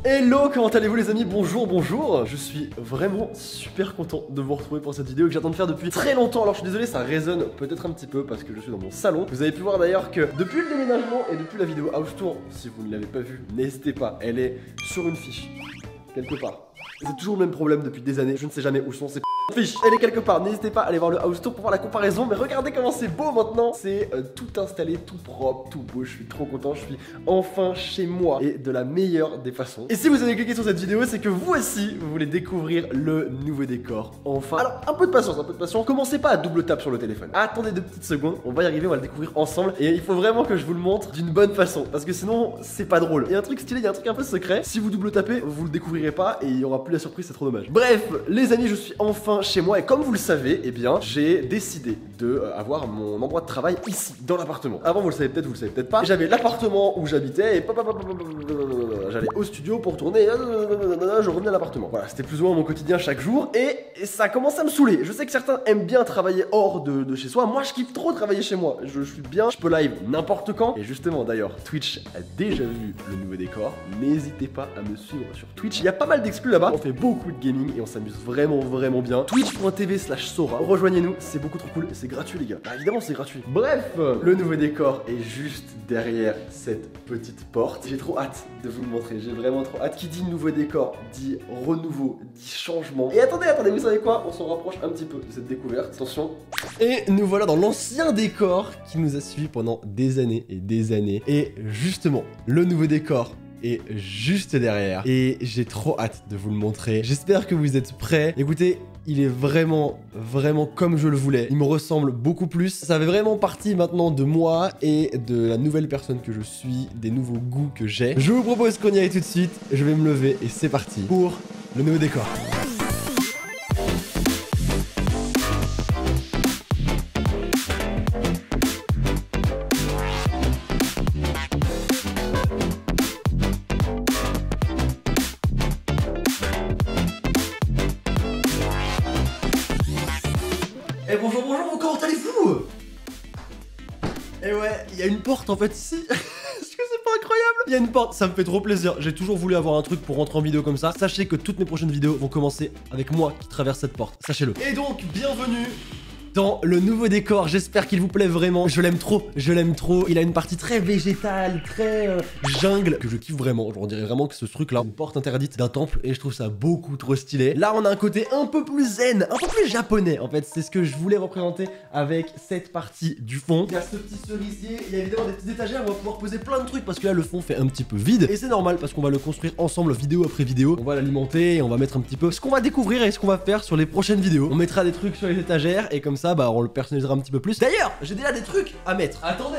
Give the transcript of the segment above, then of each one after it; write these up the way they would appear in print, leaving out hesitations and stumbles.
Hello, comment allez-vous les amis? Bonjour, bonjour. Je suis vraiment super content de vous retrouver pour cette vidéo que j'attends de faire depuis très longtemps. Alors je suis désolé, ça résonne peut-être un petit peu parce que je suis dans mon salon. Vous avez pu voir d'ailleurs que depuis le déménagement et depuis la vidéo House Tour, si vous ne l'avez pas vue, n'hésitez pas, elle est sur une fiche, quelque part. C'est toujours le même problème depuis des années, je ne sais jamais où sont ces fiches. Elle est quelque part, n'hésitez pas à aller voir le House Tour pour voir la comparaison. Mais regardez comment c'est beau maintenant. C'est tout installé, tout propre, tout beau. Je suis trop content, je suis enfin chez moi et de la meilleure des façons. Et si vous avez cliqué sur cette vidéo, c'est que vous aussi, vous voulez découvrir le nouveau décor. Enfin, alors un peu de patience, un peu de patience. Commencez pas à double tap sur le téléphone. Attendez 2 petites secondes, on va y arriver, on va le découvrir ensemble. Et il faut vraiment que je vous le montre d'une bonne façon, parce que sinon, c'est pas drôle. Il y a un truc stylé, il y a un truc un peu secret. Si vous double tapez, vous le découvrirez pas et il y aura plus la surprise, c'est trop dommage. Bref, les amis, je suis enfin chez moi et comme vous le savez, eh bien, j'ai décidé de avoir mon endroit de travail ici, dans l'appartement. Avant, vous le savez peut-être pas. J'avais l'appartement où j'habitais et j'allais au studio pour tourner. Je revenais à l'appartement. Voilà, c'était plus ou moins mon quotidien chaque jour et ça commence à me saouler. Je sais que certains aiment bien travailler hors de chez soi. Moi, je kiffe trop travailler chez moi. Je suis bien, je peux live n'importe quand. Et justement, d'ailleurs, Twitch a déjà vu le nouveau décor. N'hésitez pas à me suivre sur Twitch. Il y a pas mal d'exclus là-bas. On fait beaucoup de gaming et on s'amuse vraiment bien. Twitch.tv/Sora. Rejoignez-nous, c'est beaucoup trop cool et c'est gratuit les gars. Bah, évidemment c'est gratuit. Bref, le nouveau décor est juste derrière cette petite porte. J'ai trop hâte de vous le montrer, j'ai vraiment trop hâte. Qui dit nouveau décor dit renouveau, dit changement. Et attendez, vous savez quoi? On s'en rapproche un petit peu de cette découverte. Attention. Et nous voilà dans l'ancien décor qui nous a suivi pendant des années et des années. Et justement, le nouveau décor est juste derrière et j'ai trop hâte de vous le montrer. J'espère que vous êtes prêts. Écoutez, il est vraiment comme je le voulais. Il me ressemble beaucoup plus. Ça fait vraiment partie maintenant de moi et de la nouvelle personne que je suis, des nouveaux goûts que j'ai. Je vous propose qu'on y aille tout de suite. Je vais me lever et c'est parti pour le nouveau décor. Eh bonjour, comment allez-vous? Eh ouais, il y a une porte en fait ici. Est-ce que c'est pas incroyable? Il y a une porte, ça me fait trop plaisir. J'ai toujours voulu avoir un truc pour rentrer en vidéo comme ça. Sachez que toutes mes prochaines vidéos vont commencer avec moi qui traverse cette porte. Sachez-le. Et donc, bienvenue dans le nouveau décor, j'espère qu'il vous plaît vraiment. Je l'aime trop. Il a une partie très végétale, très jungle, que je kiffe vraiment. On dirait vraiment que ce truc là, une porte interdite d'un temple, et je trouve ça beaucoup trop stylé. Là on a un côté un peu plus zen, un peu plus japonais en fait. C'est ce que je voulais représenter avec cette partie du fond. Il y a ce petit cerisier, il y a évidemment des petites étagères, on va pouvoir poser plein de trucs parce que là le fond fait un petit peu vide. Et c'est normal parce qu'on va le construire ensemble vidéo après vidéo. On va l'alimenter et on va mettre un petit peu ce qu'on va découvrir et ce qu'on va faire sur les prochaines vidéos. On mettra des trucs sur les étagères et comme ça bah on le personnalisera un petit peu plus. D'ailleurs, j'ai déjà des trucs à mettre. Attendez.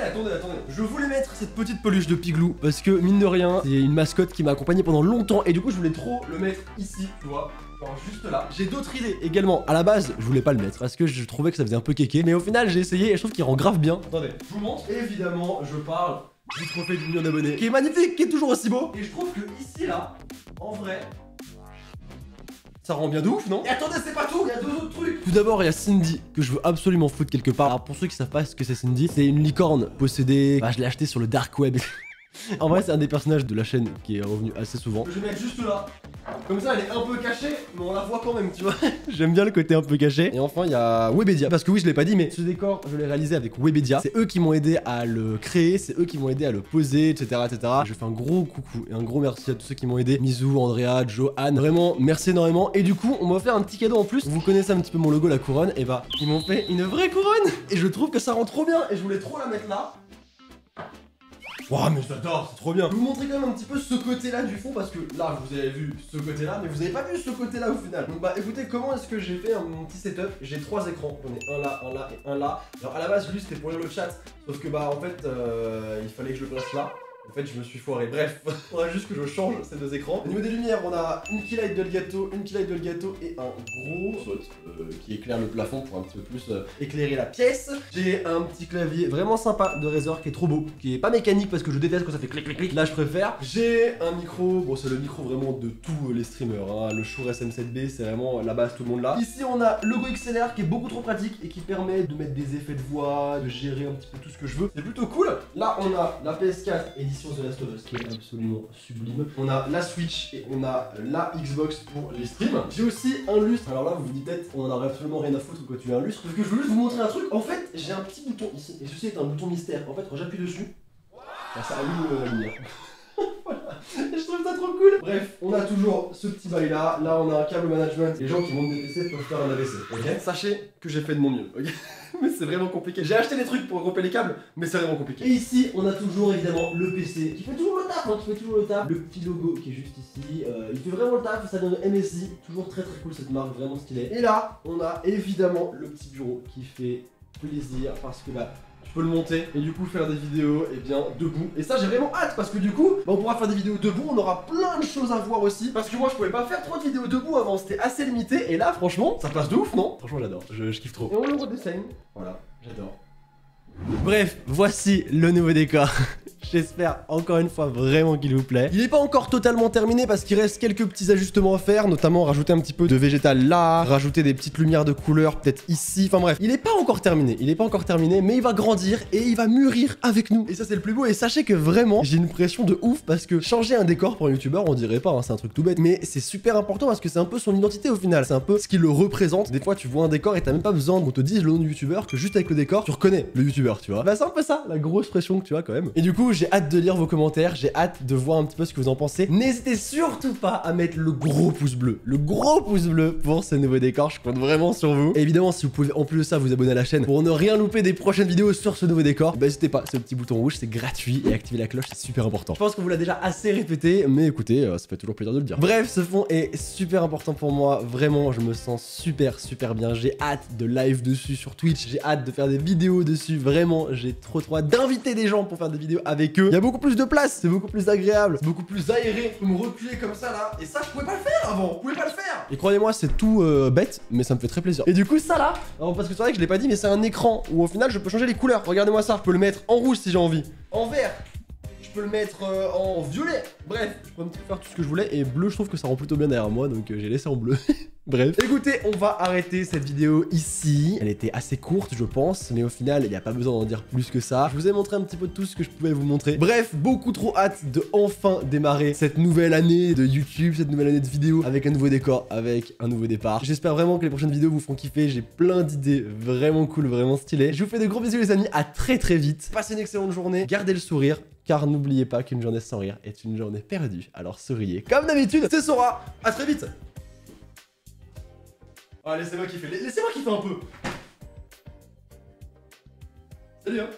Je voulais mettre cette petite peluche de Piglou parce que mine de rien, c'est une mascotte qui m'a accompagné pendant longtemps et du coup, je voulais trop le mettre ici, tu vois. Genre juste là. J'ai d'autres idées également. À la base, je voulais pas le mettre parce que je trouvais que ça faisait un peu kéké. Mais au final, j'ai essayé et je trouve qu'il rend grave bien. Attendez, je vous montre. Évidemment, je parle du trophée du million d'abonnés qui est magnifique, qui est toujours aussi beau. Et je trouve que ici, là, en vrai, ça rend bien de ouf, non? Et attendez, c'est pas tout, il y a 2 autres trucs. Tout d'abord, il y a Cindy, que je veux absolument foutre quelque part. Alors pour ceux qui savent pas ce que c'est Cindy, c'est une licorne possédée. Bah, je l'ai acheté sur le dark web. En vrai, c'est un des personnages de la chaîne qui est revenu assez souvent. Je vais mettre juste là. Comme ça, elle est un peu cachée, mais on la voit quand même, tu vois. J'aime bien le côté un peu caché. Et enfin, il y a Webedia. Parce que oui, je l'ai pas dit, mais ce décor, je l'ai réalisé avec Webedia. C'est eux qui m'ont aidé à le créer, c'est eux qui m'ont aidé à le poser, etc. Je fais un gros coucou et un gros merci à tous ceux qui m'ont aidé. Misou, Andrea, Joe, Anne. Vraiment, merci énormément. Et du coup, on m'a offert un petit cadeau en plus. Vous connaissez un petit peu mon logo, la couronne. Et bah, ils m'ont fait une vraie couronne. Et je trouve que ça rend trop bien. Et je voulais trop la mettre là. Waouh, mais j'adore, c'est trop bien. Je vais vous montrer quand même un petit peu ce côté-là du fond parce que là, vous avez vu ce côté-là, mais vous avez pas vu ce côté-là au final. Donc bah écoutez, comment est-ce que j'ai fait mon petit setup? J'ai 3 écrans, j'en ai un là et un là. Alors à la base, lui, c'était pour lire le chat, sauf que bah en fait, il fallait que je le place là. En fait, je me suis foiré. Bref, il faudra juste que je change ces 2 écrans. Au niveau des lumières, on a une key light d'Elgato, et un gros spot qui éclaire le plafond pour un petit peu plus éclairer la pièce. J'ai un petit clavier vraiment sympa de Razer qui est trop beau, qui est pas mécanique parce que je déteste quand ça fait clic clic clic. Là, je préfère. J'ai un micro, bon, c'est le micro vraiment de tous les streamers, hein. Le Shure SM7B, c'est vraiment la base, tout le monde là. Ici, on a le Go XLR qui est beaucoup trop pratique et qui permet de mettre des effets de voix, de gérer un petit peu tout ce que je veux. C'est plutôt cool. Là, on a la PS4 Edition édition The Last of Us qui est absolument sublime. On a la Switch et on a la Xbox pour les streams. J'ai aussi un lustre. Alors là, vous vous dites peut-être, on en aurait absolument rien à foutre quand tu as un lustre. Parce que je veux juste vous montrer un truc. En fait, j'ai un petit bouton ici. Et ceci est un bouton mystère. En fait, quand j'appuie dessus, ça allume la lumière. Voilà. Je trouve ça trop cool. Bref, on a toujours ce petit bail là. Là, on a un câble management. Les gens qui montent des PC peuvent faire un AVC. Ok. Sachez que j'ai fait de mon mieux. Ok. Mais c'est vraiment compliqué. J'ai acheté des trucs pour regrouper les câbles, mais c'est vraiment compliqué. Et ici, on a toujours évidemment le PC qui fait toujours le taf. Qui fait toujours le taf. Le petit logo qui est juste ici. Il fait vraiment le taf. Ça donne MSI. Toujours très très cool cette marque, vraiment stylée. Et là, on a évidemment le petit bureau qui fait plaisir parce que bah. Je peux le monter et du coup faire des vidéos et bien debout. Et ça j'ai vraiment hâte parce que du coup on pourra faire des vidéos debout, on aura plein de choses à voir aussi. Parce que moi je pouvais pas faire trop de vidéos debout avant, c'était assez limité. Et là franchement ça passe de ouf, non? Franchement j'adore, je kiffe trop. Et on le redessine, voilà, j'adore. Bref, voici le nouveau décor. J'espère encore une fois vraiment qu'il vous plaît. Il n'est pas encore totalement terminé parce qu'il reste quelques petits ajustements à faire, notamment rajouter un petit peu de végétal là, rajouter des petites lumières de couleur peut-être ici, enfin bref. Il n'est pas encore terminé, mais il va grandir et il va mûrir avec nous. Et ça c'est le plus beau et sachez que vraiment j'ai une pression de ouf parce que changer un décor pour un youtubeur on dirait pas, hein, c'est un truc tout bête, mais c'est super important parce que c'est un peu son identité au final, c'est un peu ce qui le représente. Des fois tu vois un décor et t'as même pas besoin qu'on te dise le nom du youtubeur, que juste avec le décor tu reconnais le youtubeur, tu vois. Bah c'est un peu ça, la grosse pression que tu as quand même. Et du coup j'ai hâte de lire vos commentaires, j'ai hâte de voir un petit peu ce que vous en pensez. N'hésitez surtout pas à mettre le gros pouce bleu pour ce nouveau décor, je compte vraiment sur vous. Et évidemment si vous pouvez en plus de ça vous abonner à la chaîne pour ne rien louper des prochaines vidéos sur ce nouveau décor, bah n'hésitez pas, c'est le petit bouton rouge, c'est gratuit et activer la cloche c'est super important. Je pense qu'on vous l'a déjà assez répété, mais écoutez, ça fait toujours plaisir de le dire. Bref, ce fond est super important pour moi, vraiment je me sens super bien, j'ai hâte de live dessus sur Twitch, j'ai hâte de faire des vidéos dessus, vraiment j'ai trop hâte d'inviter des gens pour faire des vidéos avec eux. Il y a beaucoup plus de place, c'est beaucoup plus agréable, c'est beaucoup plus aéré. Je peux me reculer comme ça là, et ça je pouvais pas le faire avant, je pouvais pas le faire. Et croyez-moi c'est tout bête, mais ça me fait très plaisir. Et du coup ça là, alors, parce que c'est vrai que je l'ai pas dit, mais c'est un écran où au final je peux changer les couleurs. Regardez-moi ça, je peux le mettre en rouge si j'ai envie, en vert. Je peux le mettre en violet. Bref, je peux un petit peu faire tout ce que je voulais. Et bleu, je trouve que ça rend plutôt bien derrière moi. Donc j'ai laissé en bleu. Bref. Écoutez, on va arrêter cette vidéo ici. Elle était assez courte, je pense. Mais au final, il n'y a pas besoin d'en dire plus que ça. Je vous ai montré un petit peu de tout ce que je pouvais vous montrer. Bref, beaucoup trop hâte de enfin démarrer cette nouvelle année de YouTube, cette nouvelle année de vidéos avec un nouveau décor, avec un nouveau départ. J'espère vraiment que les prochaines vidéos vous feront kiffer. J'ai plein d'idées vraiment cool, vraiment stylées. Je vous fais de gros bisous les amis. À très vite. Passez une excellente journée. Gardez le sourire. Car n'oubliez pas qu'une journée sans rire est une journée perdue. Alors souriez. Comme d'habitude, c'est Sora. À très vite. Ah, laissez-moi kiffer. Laissez-moi kiffer un peu. Salut hein.